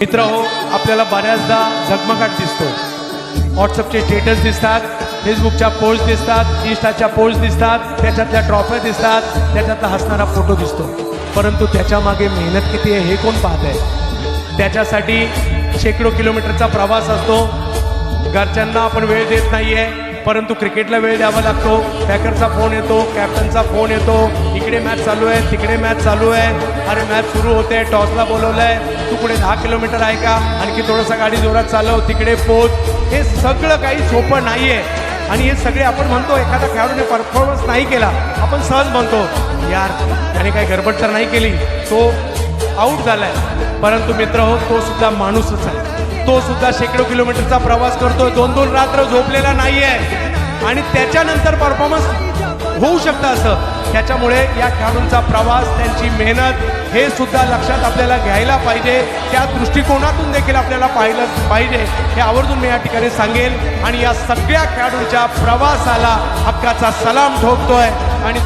मित्र हो, आपल्याला बऱ्याचदा झगमगाट दिसतो. व्हॉट्सअपचे स्टेटस दिसतात, फेसबुकच्या पोस्ट दिसतात, इंस्टाच्या पोस्ट दिसतात, त्याच्यातल्या ट्रॉफ्या दिसतात, त्याच्यातला हसणारा फोटो दिसतो. परंतु त्याच्या मागे मेहनत किती आहे हे कोण पाहत आहे? त्याच्यासाठी शेकडो किलोमीटरचा प्रवास असतो. घरच्यांना आपण वेळ देत नाहीये, परंतु क्रिकेटला वेळ द्यावा लागतो. पॅकरचा फोन येतो, कॅप्टनचा फोन येतो, इकडे मॅच चालू आहे, तिकडे मॅच चालू आहे, अरे मॅच सुरू होते, टॉसला बोलवलंय, तू पुढे 10 किलोमीटर आहे का, आणखी थोडंसं गाडी जोरात चालव, तिकडे पोच. हे सगळं काही सोपं नाहीये. आणि हे सगळे आपण म्हणतो, एखाद्या खेळाडूने परफॉर्मन्स नाही केला, आपण सहज म्हणतो यार त्याने काही गडबड तर नाही केली, तो आऊट झालाय. परंतु मित्र हो, तो सुद्धा माणूसच आहे. तो सुद्धा शेकडो किलोमीटरचा प्रवास करतोय, 2-2 रात्र झोपलेला नाहीये, आणि त्याच्यानंतर परफॉर्मन्स होऊ शकतं असं. त्याच्यामुळे या खेळाडूंचा प्रवास, त्यांची मेहनत हे सुद्धा लक्षात आपल्याला घ्यायला पाहिजे. त्या दृष्टिकोनातून देखील आपल्याला पाहिलं पाहिजे, हे आवर्जून मी या ठिकाणी सांगेल. आणि या सगळ्या खेळाडूंच्या प्रवासाला हक्काचा सलाम ठोकतोय. आणि